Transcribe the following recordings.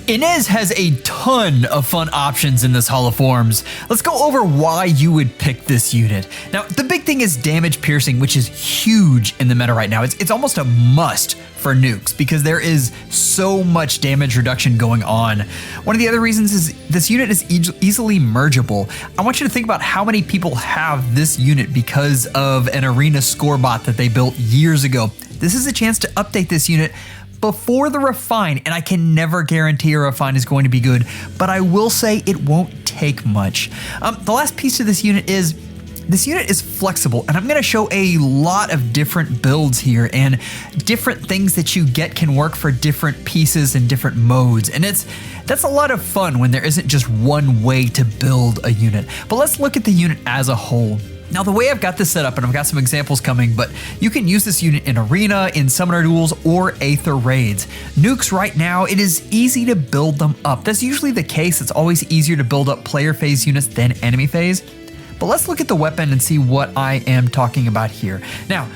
Inez has a ton of fun options in this Hall of Forms. Let's go over why you would pick this unit. Now, the big thing is damage piercing, which is huge in the meta right now. It's almost a must for nukes because there is so much damage reduction going on. One of the other reasons is this unit is easily mergeable. I want you to think about how many people have this unit because of an arena score bot that they built years ago. This is a chance to update this unit before the refine, and I can never guarantee a refine is going to be good, but I will say it won't take much. The last piece of this unit is flexible, and I'm going to show a lot of different builds here, and different things that you get can work for different pieces and different modes, and that's a lot of fun when there isn't just one way to build a unit. But let's look at the unit as a whole. Now, the way I've got this set up, and I've got some examples coming, but you can use this unit in Arena, in Summoner Duels, or Aether raids. Nukes right now, it is easy to build them up. That's usually the case. It's always easier to build up player phase units than enemy phase. But let's look at the weapon and see what I am talking about here. Now,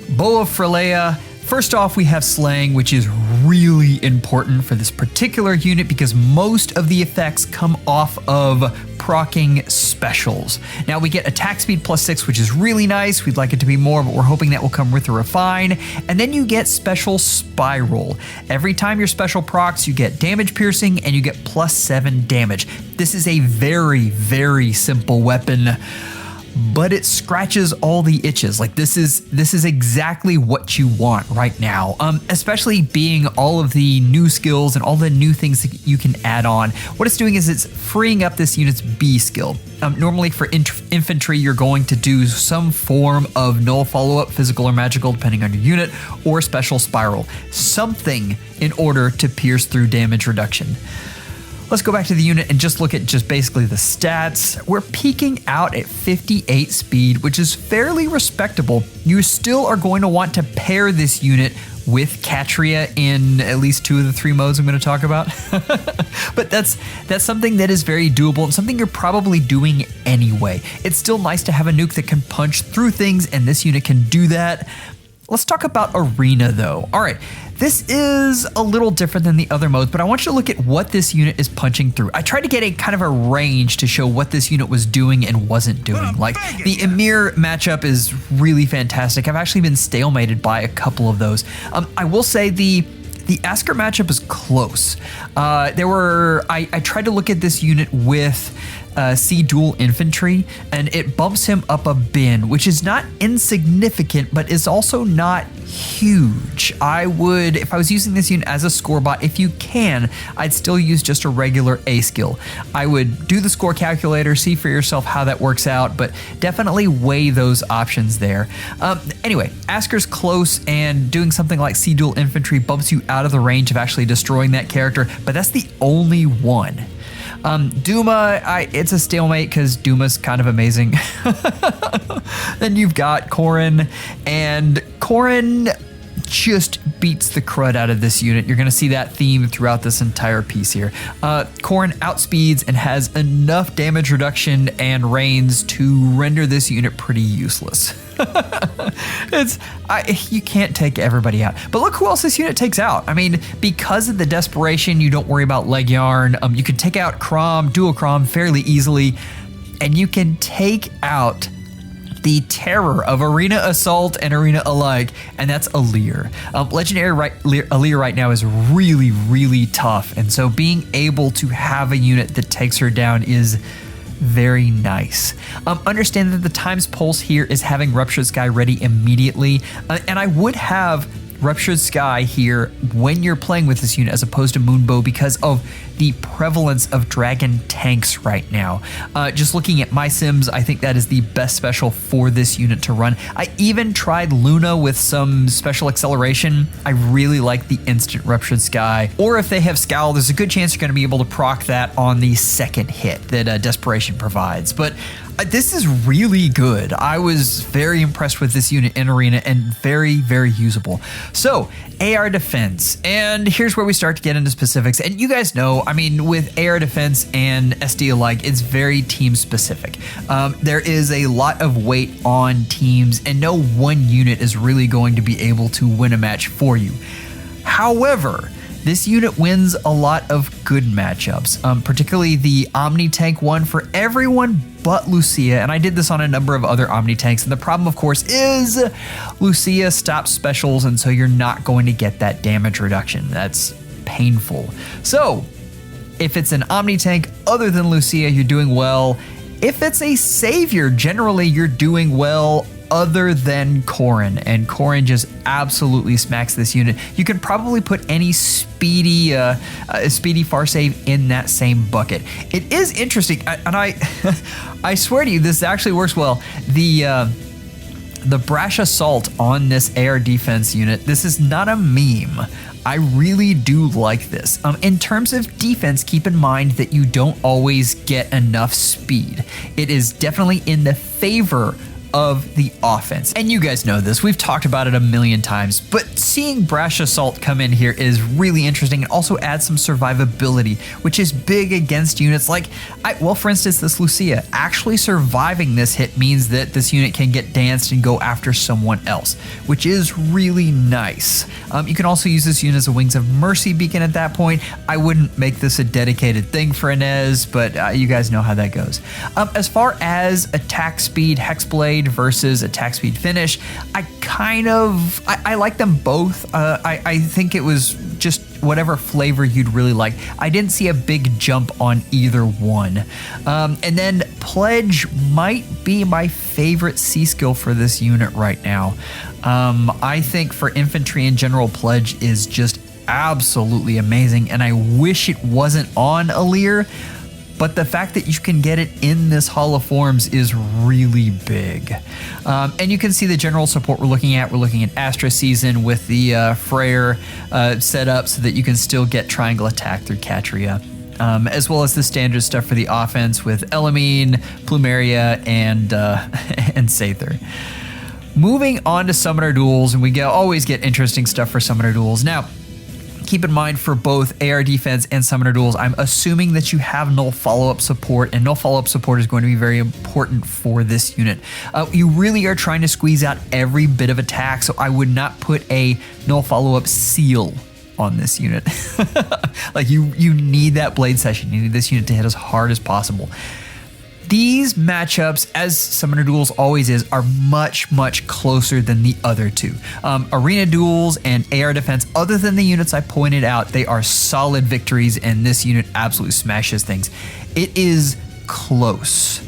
Bow of Frelea. First off, we have Slaying, which is really important for this particular unit because most of the effects come off of proccing specials. Now we get attack speed +6, which is really nice. We'd like it to be more, but we're hoping that will come with a refine. And then you get special Spiral. Every time your special procs, you get damage piercing and you get +7 damage. This is a very, very simple weapon, but it scratches all the itches. Like this is exactly what you want right now, especially being all of the new skills and all the new things that you can add on. What it's doing is it's freeing up this unit's B skill. Normally for infantry, you're going to do some form of null follow-up, physical or magical, depending on your unit, or special Spiral. Something in order to pierce through damage reduction. Let's go back to the unit and just look at just basically the stats. We're peaking out at 58 speed, which is fairly respectable. You still are going to want to pair this unit with Catria in at least 2 of the 3 modes I'm going to talk about. But that's something that is very doable and something you're probably doing anyway. It's still nice to have a nuke that can punch through things, and this unit can do that. Let's talk about Arena though. All right, this is a little different than the other modes, but I want you to look at what this unit is punching through. I tried to get a kind of a range to show what this unit was doing and wasn't doing. Like the Emir matchup is really fantastic. I've actually been stalemated by a couple of those. I will say the Asker matchup is close. I tried to look at this unit with C dual infantry, and it bumps him up a bin, which is not insignificant, but is also not huge. I would, if I was using this unit as a score bot, if you can, I'd still use just a regular A skill. I would do the score calculator, see for yourself how that works out, but definitely weigh those options there. Anyway, Asker's close, and doing something like C dual infantry bumps you out of the range of actually destroying that character, but that's the only one. Duma, it's a stalemate because Duma's kind of amazing. Then you've got Corrin, and Corrin just beats the crud out of this unit. You're going to see that theme throughout this entire piece here. Corrin outspeeds and has enough damage reduction and reigns to render this unit pretty useless. You can't take everybody out. But look who else this unit takes out. I mean, because of the desperation, you don't worry about leg yarn. You can take out Crom, dual Crom fairly easily, and you can take out the terror of Arena Assault and Arena alike, and that's Alear. Legendary Alear right now is really, really tough, and so being able to have a unit that takes her down is very nice. Understand that the times pulse here is having Ruptured Sky ready immediately, and I would have Ruptured Sky here when you're playing with this unit as opposed to Moonbow because of the prevalence of dragon tanks right now. Just looking at my sims, I think that is the best special for this unit to run. I even tried Luna with some special acceleration. I really like the instant Ruptured Sky. Or if they have Scowl, there's a good chance you're going to be able to proc that on the second hit that Desperation provides. But this is really good. I was very impressed with this unit in Arena and very, very usable. So, AR defense, and here's where we start to get into specifics. And you guys know, I mean, with AR defense and SD alike, it's very team specific. There is a lot of weight on teams, and no one unit is really going to be able to win a match for you. However, this unit wins a lot of good matchups, particularly the Omni Tank one for everyone but Lucia, and I did this on a number of other Omni Tanks, and the problem, of course, is Lucia stops specials, and so you're not going to get that damage reduction. That's painful. So, if it's an Omni Tank other than Lucia, you're doing well. If it's a Savior, generally you're doing well other than Corrin, and Corrin just absolutely smacks this unit. You can probably put any speedy far save in that same bucket. It is interesting, and I swear to you, this actually works well. The Brash Assault on this AR defense unit, this is not a meme. I really do like this. In terms of defense, keep in mind that you don't always get enough speed. It is definitely in the favor of the offense. And you guys know this, we've talked about it a million times, but seeing Brash Assault come in here is really interesting and also adds some survivability, which is big against units like, well, for instance, this Lucia. Actually surviving this hit means that this unit can get danced and go after someone else, which is really nice. You can also use this unit as a Wings of Mercy beacon at that point. I wouldn't make this a dedicated thing for Inez, but you guys know how that goes. As far as attack speed, Hexblade versus attack speed finish, I like them both. I think it was just whatever flavor you'd really like. I didn't see a big jump on either one. And then Pledge might be my favorite C skill for this unit right now. I think for infantry in general, Pledge is just absolutely amazing, and I wish it wasn't on Alear. But the fact that you can get it in this Hall of Forms is really big. And you can see the general support we're looking at. We're looking at Astra Season with the Freyr set up so that you can still get triangle attack through Catria. As well as the standard stuff for the offense with Elamine, Plumeria, and Aether. Moving on to Summoner Duels, and we always get interesting stuff for Summoner Duels. Now, keep in mind for both AR defense and Summoner Duels, I'm assuming that you have null follow-up support, and null follow-up support is going to be very important for this unit. You really are trying to squeeze out every bit of attack, so I would not put a null follow-up seal on this unit. Like you need that blade session. You need this unit to hit as hard as possible. These matchups, as Summoner Duels always is, are much, much closer than the other two. Arena Duels and AR Defense, other than the units I pointed out, they are solid victories, and this unit absolutely smashes things. It is close,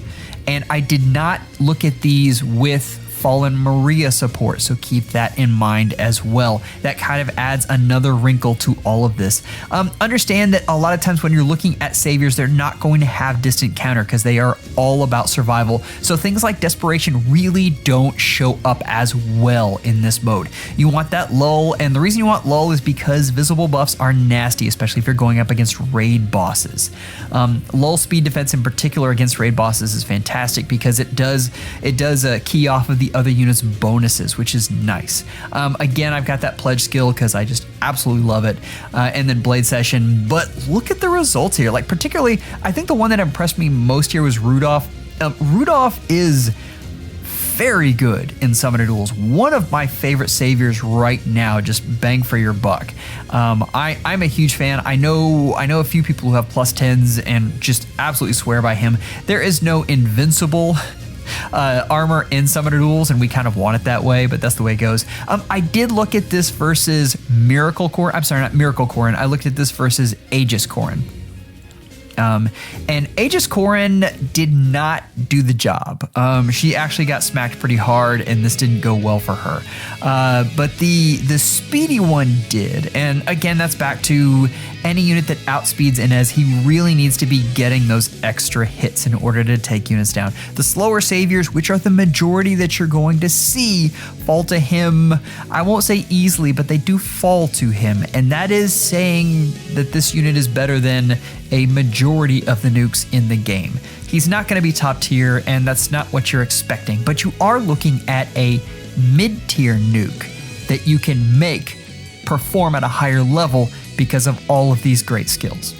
and I did not look at these with Fallen Maria support, so keep that in mind as well. That kind of adds another wrinkle to all of this. Understand that a lot of times when you're looking at saviors, they're not going to have distant counter because they are all about survival. So things like desperation really don't show up as well in this mode. You want that lull, and the reason you want lull is because visible buffs are nasty, especially if you're going up against raid bosses. Lull speed defense in particular against raid bosses is fantastic because it does key off of the other units' bonuses, which is nice. Again, I've got that Pledge skill because I just absolutely love it. And then Blade Session, but look at the results here. Like particularly, I think the one that impressed me most here was Rudolph. Rudolph is very good in Summoner Duels. One of my favorite saviors right now, just bang for your buck. I'm a huge fan. I know a few people who have +10s and just absolutely swear by him. There is no invincible armor in Summoner Duels, and we kind of want it that way, but that's the way it goes. I did look at this versus Miracle Corrin. I'm sorry, not Miracle Corrin. I looked at this versus Aegis Corrin. And Aegis Corrin did not do the job. She actually got smacked pretty hard, and this didn't go well for her. But the speedy one did, and again, that's back to any unit that outspeeds Inez. He really needs to be getting those extra hits in order to take units down. The slower saviors, which are the majority that you're going to see, fall to him. I won't say easily, but they do fall to him, and that is saying that this unit is better than a majority of the nukes in the game. He's not going to be top tier, and that's not what you're expecting, but you are looking at a mid-tier nuke that you can make perform at a higher level because of all of these great skills.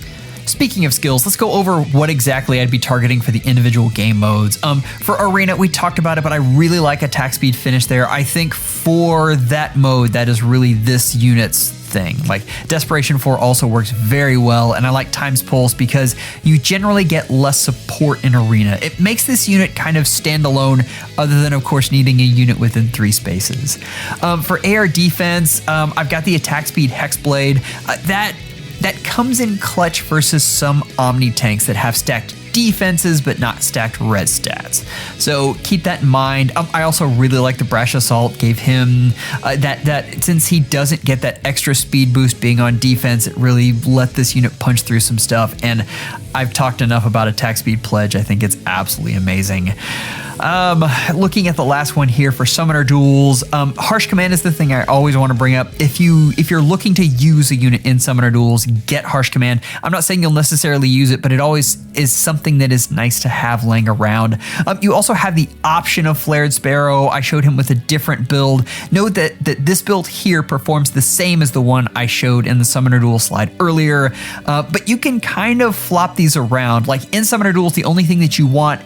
Speaking of skills, let's go over what exactly I'd be targeting for the individual game modes. For Arena, we talked about it, but I really like attack speed finish there. I think for that mode, that is really this unit's thing. Like Desperation 4 also works very well, and I like Times Pulse because you generally get less support in arena. It makes this unit kind of stand alone, other than of course needing a unit within 3 spaces. For AR defense, I've got the attack speed Hexblade. That comes in clutch versus some Omni tanks that have stacked defenses but not stacked red stats. So keep that in mind. I also really like the Brash Assault. Gave him that since he doesn't get that extra speed boost being on defense, it really let this unit punch through some stuff. And I've talked enough about attack speed pledge. I think it's absolutely amazing. Looking at the last one here for Summoner Duels, Harsh Command is the thing I always want to bring up. If you're looking to use a unit in Summoner Duels, get Harsh Command. I'm not saying you'll necessarily use it, but it always is something that is nice to have laying around. You also have the option of Flared Sparrow. I showed him with a different build. Note that this build here performs the same as the one I showed in the Summoner Duels slide earlier, but you can kind of flop these around. Like in Summoner Duels, the only thing that you want,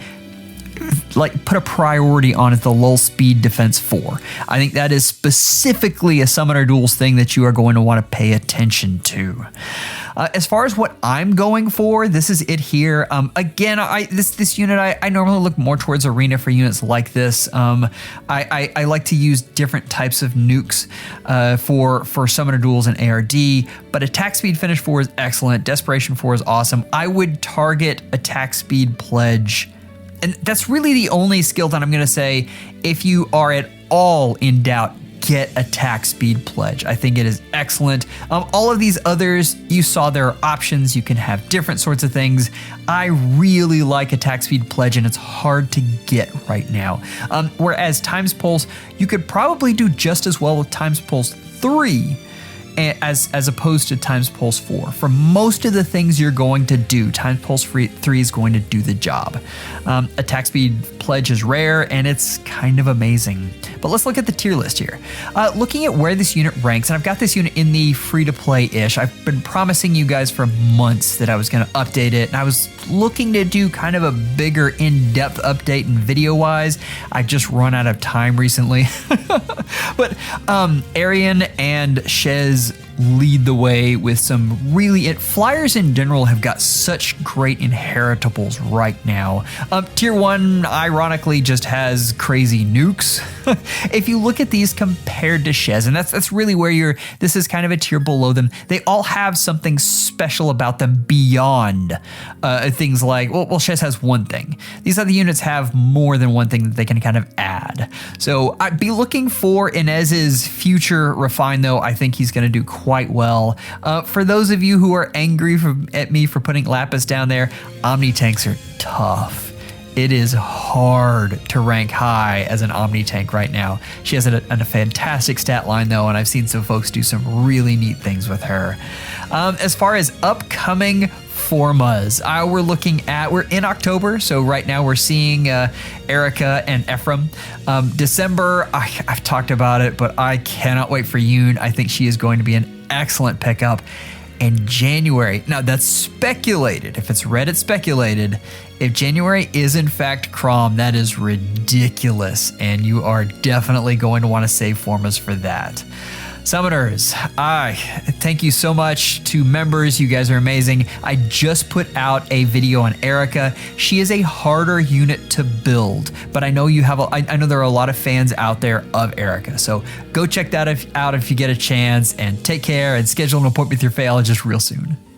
like, put a priority on is the lull speed defense 4. I think that is specifically a Summoner Duels thing that you are going to want to pay attention to. As far as what I'm going for, this is it here. Again, this unit, I normally look more towards arena for units like this. I like to use different types of nukes for Summoner Duels and ARD, but attack speed finish 4 is excellent. Desperation 4 is awesome. I would target attack speed pledge. And that's really the only skill that I'm going to say, if you are at all in doubt, get attack speed pledge. I think it is excellent. All of these others, you saw there are options. You can have different sorts of things. I really like attack speed pledge, and it's hard to get right now. Whereas Times Pulse, you could probably do just as well with Times Pulse 3 as opposed to Times Pulse 4. For most of the things you're going to do, Times Pulse 3 is going to do the job. Attack speed pledge is rare, and it's kind of amazing. But let's look at the tier list here. Looking at where this unit ranks, and I've got this unit in the free-to-play-ish. I've been promising you guys for months that I was going to update it, and I was looking to do kind of a bigger in-depth update and video-wise. I just run out of time recently. But Arian and Shez lead the way with some really... Flyers in general have got such great inheritables right now. Tier 1, ironically, just has crazy nukes. If you look at these compared to Shez, and that's really where this is kind of a tier below them, they all have something special about them beyond things like, well, Shez has one thing. These other units have more than one thing that they can kind of add. So I'd be looking for Inez's future refine, though. I think he's going to do quite well. For those of you who are angry at me for putting Lapis down there, Omni tanks are tough. It is hard to rank high as an Omni tank right now. She has a fantastic stat line though, and I've seen some folks do some really neat things with her. As far as upcoming Formas, we're in October, so right now we're seeing Erica and Ephraim. December, I've talked about it, but I cannot wait for Yoon. I think she is going to be an excellent pickup. And January, now that's speculated. If it's Reddit speculated, if January is in fact Crom, that is ridiculous, and you are definitely going to want to save Formas for that. Summoners, thank you so much to members. You guys are amazing. I just put out a video on Erica. She is a harder unit to build, but I know I know there are a lot of fans out there of Erica. So go check that out if you get a chance, and take care and schedule an appointment with your FEHologist real soon.